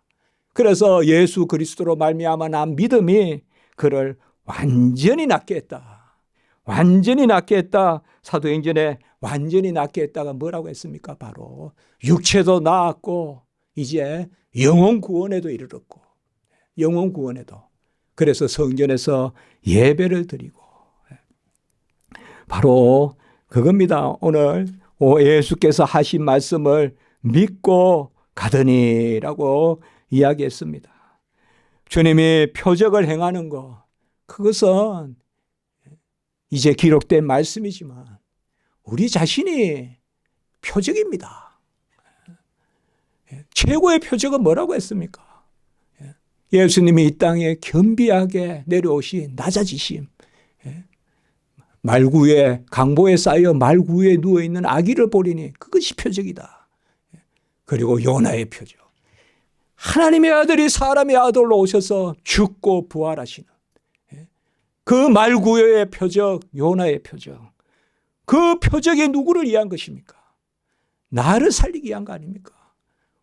그래서 예수 그리스도로 말미암아 난 믿음이 그를 완전히 낫게 했다. 완전히 낫게 했다. 사도행전에 완전히 낫게 했다가 뭐라고 했습니까? 바로 육체도 나았고 이제 영혼 구원에도 이르렀고, 영혼 구원에도. 그래서 성전에서 예배를 드리고, 바로 그겁니다. 오늘 예수께서 하신 말씀을 믿고 가더니라고 이야기했습니다. 주님이 표적을 행하는 것, 그것은 이제 기록된 말씀이지만 우리 자신이 표적입니다. 최고의 표적은 뭐라고 했습니까? 예수님이 이 땅에 겸비하게 내려오신 낮아지심, 말구에, 강보에 쌓여 말구에 누워있는 아기를 보리니 그것이 표적이다. 그리고 요나의 표적, 하나님의 아들이 사람의 아들로 오셔서 죽고 부활하시는 그 말구의 표적, 요나의 표적. 그 표적이 누구를 위한 것입니까? 나를 살리기 위한 거 아닙니까?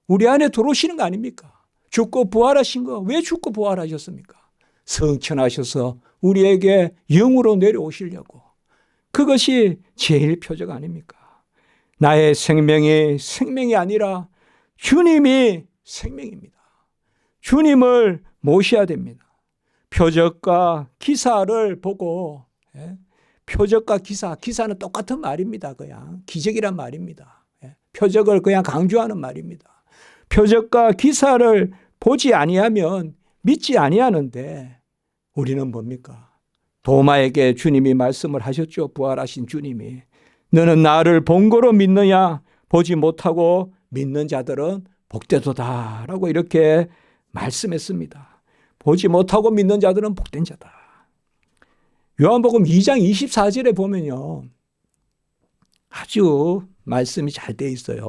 우리 안에 들어오시는 거 아닙니까? 죽고 부활하신 거, 왜 죽고 부활하셨습니까? 성천하셔서 우리에게 영으로 내려오시려고. 그것이 제일 표적 아닙니까? 나의 생명이 아니라 주님이 생명입니다. 주님을 모셔야 됩니다. 표적과 기사를 보고, 표적과 기사는 똑같은 말입니다. 그냥 기적이란 말입니다. 표적을 그냥 강조하는 말입니다. 표적과 기사를 보지 아니하면 믿지 아니하는데, 우리는 뭡니까? 도마에게 주님이 말씀을 하셨죠. 부활하신 주님이. 너는 나를 본 거로 믿느냐? 보지 못하고 믿는 자들은 복되도다 라고 이렇게 말씀했습니다. 보지 못하고 믿는 자들은 복된 자다. 요한복음 2장 24절에 보면요, 아주 말씀이 잘 돼 있어요.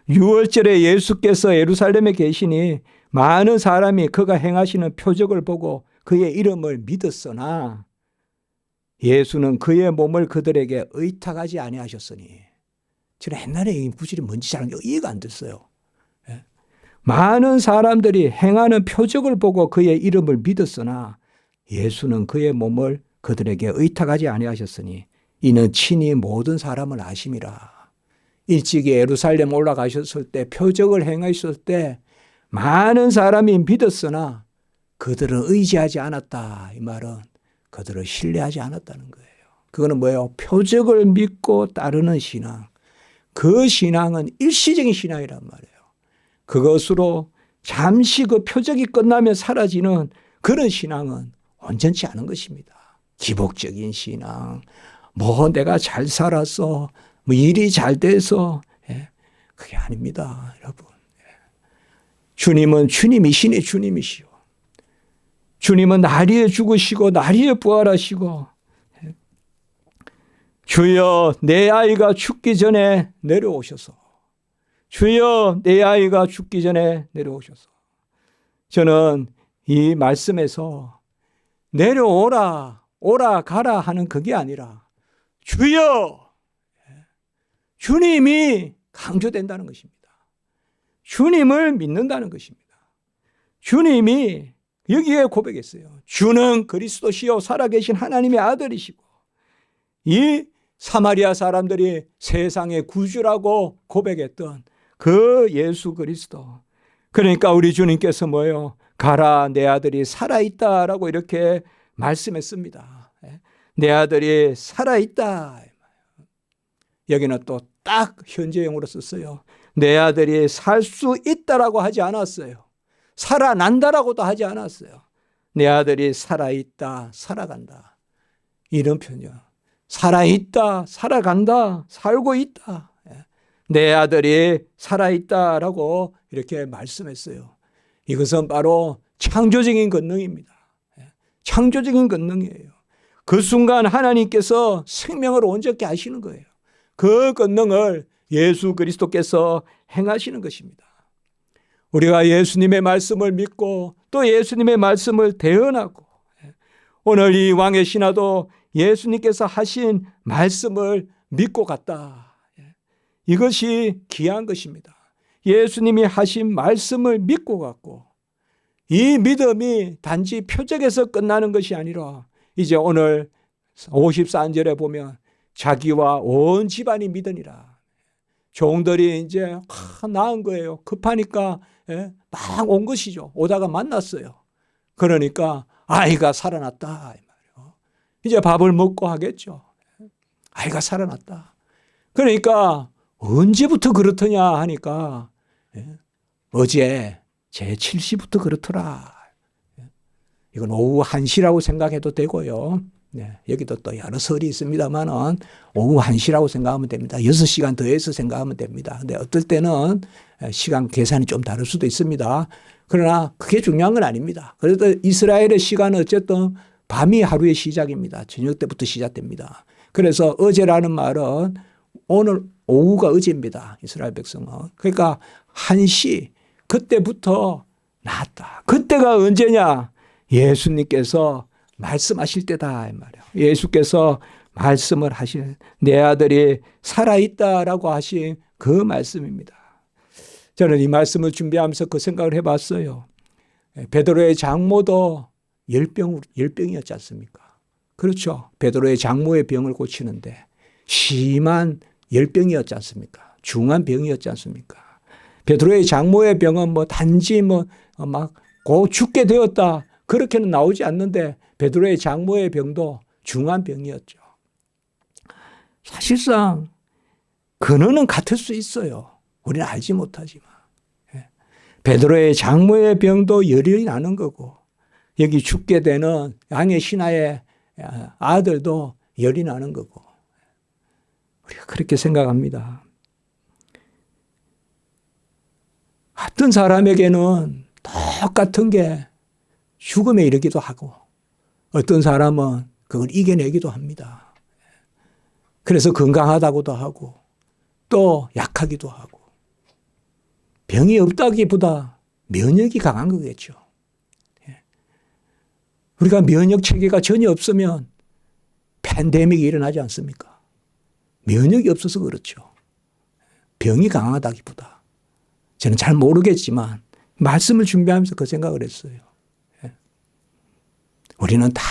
6월절에 예수께서 예루살렘에 계시니 많은 사람이 그가 행하시는 표적을 보고 그의 이름을 믿었으나 예수는 그의 몸을 그들에게 의탁하지 아니하셨으니. 제가 옛날에 이 구절이 뭔지 잘 이해가 안 됐어요. 많은 사람들이 행하는 표적을 보고 그의 이름을 믿었으나 예수는 그의 몸을 그들에게 의탁하지 아니하셨으니 이는 친히 모든 사람을 아심이라. 일찍이 예루살렘 올라가셨을 때 표적을 행하셨을 때 많은 사람이 믿었으나 그들은 의지하지 않았다. 이 말은 그들을 신뢰하지 않았다는 거예요. 그거는 뭐예요? 표적을 믿고 따르는 신앙. 그 신앙은 일시적인 신앙이란 말이에요. 그것으로 잠시 그 표적이 끝나면 사라지는 그런 신앙은 온전치 않은 것입니다. 기복적인 신앙, 뭐 내가 잘 살았어, 뭐 일이 잘 돼서, 그게 아닙니다, 여러분. 주님은 주님이시니 주님이시오. 주님은 나리에 죽으시고 나리에 부활하시고, 주여 내 아이가 죽기 전에 내려오셔서, 주여 내 아이가 죽기 전에 내려오셔서. 저는 이 말씀에서 내려오라, 오라, 가라 하는 그게 아니라 주여, 주님이 강조된다는 것입니다. 주님을 믿는다는 것입니다. 주님이 여기에 고백했어요. 주는 그리스도시요 살아계신 하나님의 아들이시고, 이 사마리아 사람들이 세상의 구주라고 고백했던 그 예수 그리스도. 그러니까 우리 주님께서 뭐예요? 가라, 내 아들이 살아있다라고 이렇게 말씀했습니다. 내 아들이 살아있다. 여기는 또 딱 현재형으로 썼어요. 내 아들이 살 수 있다라고 하지 않았어요. 살아난다라고도 하지 않았어요. 내 아들이 살아있다, 살아간다. 이런 표현이요. 살아있다, 살아간다, 살고 있다. 내 아들이 살아있다라고 이렇게 말씀했어요. 이것은 바로 창조적인 권능입니다. 창조적인 권능이에요. 그 순간 하나님께서 생명을 온전케 하시는 거예요. 그 권능을 예수 그리스도께서 행하시는 것입니다. 우리가 예수님의 말씀을 믿고 또 예수님의 말씀을 대언하고, 오늘 이 왕의 신하도 예수님께서 하신 말씀을 믿고 갔다. 이것이 귀한 것입니다. 예수님이 하신 말씀을 믿고 갔고, 이 믿음이 단지 표적에서 끝나는 것이 아니라 이제 오늘 54절에 보면 자기와 온 집안이 믿으니라. 종들이 이제 나은 거예요. 급하니까 막 온 것이죠. 오다가 만났어요. 그러니까 아이가 살아났다. 이제 밥을 먹고 하겠죠. 아이가 살아났다. 그러니까 언제부터 그렇더냐 하니까 어제 제7시부터 그렇더라. 이건 오후 1시라고 생각해도 되고요. 여기도 또 여러 설이 있습니다만은 오후 1시라고 생각하면 됩니다. 6시간 더해서 생각하면 됩니다. 근데 어떨 때는 시간 계산이 좀 다를 수도 있습니다. 그러나 그게 중요한 건 아닙니다. 그래도 이스라엘의 시간은 어쨌든 밤이 하루의 시작입니다. 저녁 때부터 시작됩니다. 그래서 어제라는 말은 오늘 오후가 어제입니다. 이스라엘 백성은. 그러니까 1시 그때부터 나았다. 그때가 언제냐? 예수님께서 말씀하실 때다 이 말이에요. 예수께서 말씀을 하신 내 아들이 살아있다라고 하신 그 말씀입니다. 저는 이 말씀을 준비하면서 그 생각을 해봤어요. 베드로의 장모도 열병이었지 않습니까? 그렇죠. 베드로의 장모의 병을 고치는데 심한 열병이었지 않습니까? 중한 병이었지 않습니까? 베드로의 장모의 병은 뭐 단지 막 곧 죽게 되었다. 그렇게는 나오지 않는데 베드로의 장모의 병도 중한 병이었죠. 사실상 근원은 같을 수 있어요. 우리는 알지 못하지만. 베드로의 장모의 병도 열이 나는 거고 여기 죽게 되는 양의 신하의 아들도 열이 나는 거고 우리가 그렇게 생각합니다. 어떤 사람에게는 똑같은 게 죽음에 이르기도 하고 어떤 사람은 그걸 이겨내기도 합니다. 그래서 건강하다고도 하고 또 약하기도 하고 병이 없다기보다 면역이 강한 거겠죠. 우리가 면역 체계가 전혀 없으면 팬데믹이 일어나지 않습니까? 면역이 없어서 그렇죠. 병이 강하다기보다 저는 잘 모르겠지만 말씀을 준비하면서 그 생각을 했어요. 우리는 다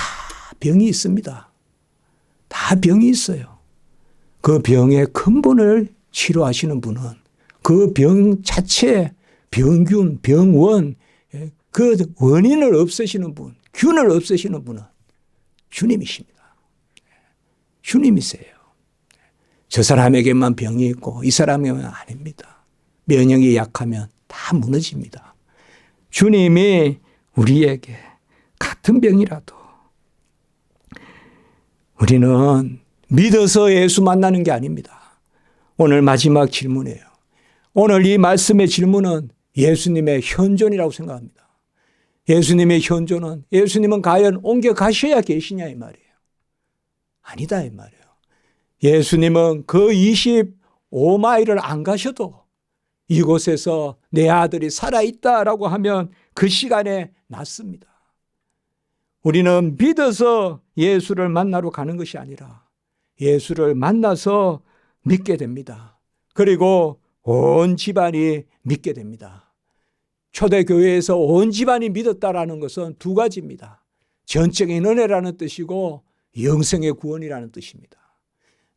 병이 있습니다. 다 병이 있어요. 그 병의 근본을 치료하시는 분은 그 병 자체, 병균, 병원, 그 원인을 없애시는 분, 균을 없애시는 분은 주님이십니다. 주님이세요. 저 사람에게만 병이 있고 이 사람에게만 아닙니다. 면역이 약하면 다 무너집니다. 주님이 우리에게 같은 병이라도 우리는 믿어서 예수 만나는 게 아닙니다. 오늘 마지막 질문이에요. 오늘 이 말씀의 질문은 예수님의 현존이라고 생각합니다. 예수님의 현존은 예수님은 과연 옮겨 가셔야 계시냐 이 말이에요. 아니다 이 말이에요. 예수님은 그 25마일을 안 가셔도 이곳에서 내 아들이 살아있다라고 하면 그 시간에 낫습니다. 우리는 믿어서 예수를 만나러 가는 것이 아니라 예수를 만나서 믿게 됩니다. 그리고 온 집안이 믿게 됩니다. 초대교회에서 온 집안이 믿었다라는 것은 두 가지입니다. 전적인 은혜라는 뜻이고 영생의 구원이라는 뜻입니다.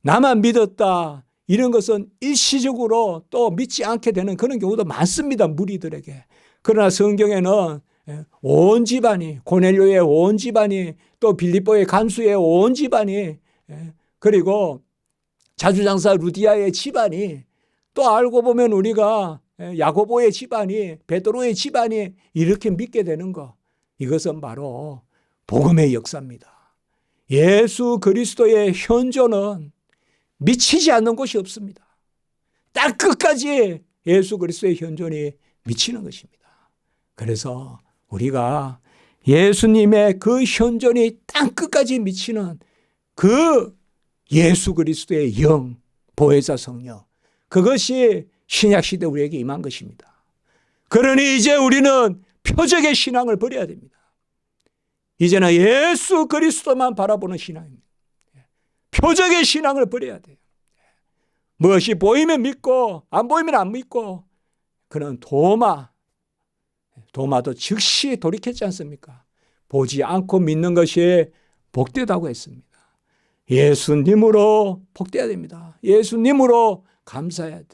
나만 믿었다 이런 것은 일시적으로 또 믿지 않게 되는 그런 경우도 많습니다. 무리들에게. 그러나 성경에는 온 집안이, 고넬료의 온 집안이, 또 빌립보의 간수의 온 집안이, 그리고 자주장사 루디아의 집안이, 또 알고 보면 우리가 야고보의 집안이, 베드로의 집안이 이렇게 믿게 되는 것, 이것은 바로 복음의 역사입니다. 예수 그리스도의 현존은 미치지 않는 곳이 없습니다. 딱 끝까지 예수 그리스도의 현존이 미치는 것입니다. 그래서 우리가 예수님의 그 현존이 땅 끝까지 미치는 그 예수 그리스도의 영, 보혜사 성령, 그것이 신약시대 우리에게 임한 것입니다. 그러니 이제 우리는 표적의 신앙을 버려야 됩니다. 이제는 예수 그리스도만 바라보는 신앙입니다. 표적의 신앙을 버려야 돼요. 무엇이 보이면 믿고 안 보이면 안 믿고. 그는 도마도 즉시 돌이켰지 않습니까? 보지 않고 믿는 것이 복되다고 했습니다. 예수님으로 복되어야 됩니다. 예수님으로 감사해야 돼요.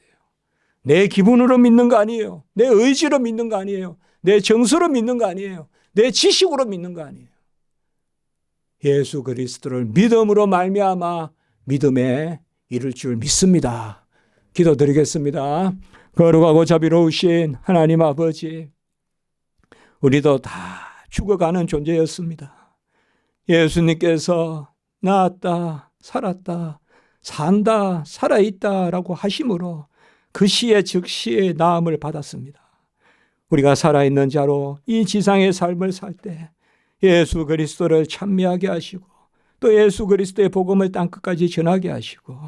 내 기분으로 믿는 거 아니에요. 내 의지로 믿는 거 아니에요. 내 정서로 믿는 거 아니에요. 내 지식으로 믿는 거 아니에요. 예수 그리스도를 믿음으로 말미암아 믿음에 이를 줄 믿습니다. 기도드리겠습니다. 거룩하고 자비로우신 하나님 아버지, 우리도 다 죽어가는 존재였습니다. 예수님께서 나았다, 살았다, 산다, 살아있다라고 하심으로 그 시에 즉시 나음을 받았습니다. 우리가 살아있는 자로 이 지상의 삶을 살 때 예수 그리스도를 찬미하게 하시고 또 예수 그리스도의 복음을 땅끝까지 전하게 하시고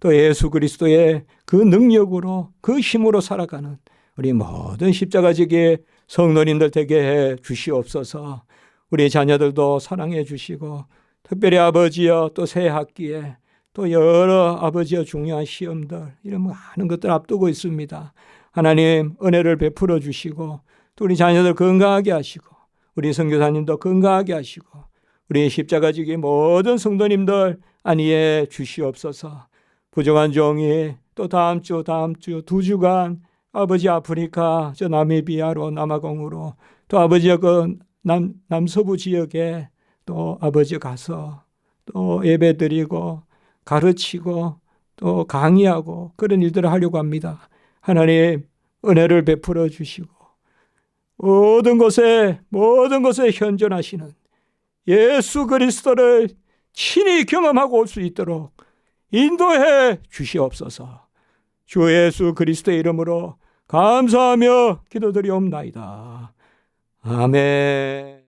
또 예수 그리스도의 그 능력으로 그 힘으로 살아가는 우리 모든 십자가지기 성도님들 되게 해 주시옵소서. 우리 자녀들도 사랑해 주시고 특별히 아버지여 또 새 학기에 또 여러 아버지여 중요한 시험들 이런 많은 것들 앞두고 있습니다. 하나님 은혜를 베풀어 주시고 또 우리 자녀들 건강하게 하시고 우리 선교사님도 건강하게 하시고 우리 십자가지기 모든 성도님들 안위해 주시옵소서. 부정한 종이 또 다음 주 2주간 아버지 아프리카 저 나미비아로 남아공으로 또 아버지가 그 남서부 지역에 또 아버지 가서 또 예배드리고 가르치고 또 강의하고 그런 일들을 하려고 합니다. 하나님 은혜를 베풀어 주시고 모든 것에 현존하시는 예수 그리스도를 친히 경험하고 올 수 있도록 인도해 주시옵소서. 주 예수 그리스도의 이름으로 감사하며 기도드리옵나이다. 아멘.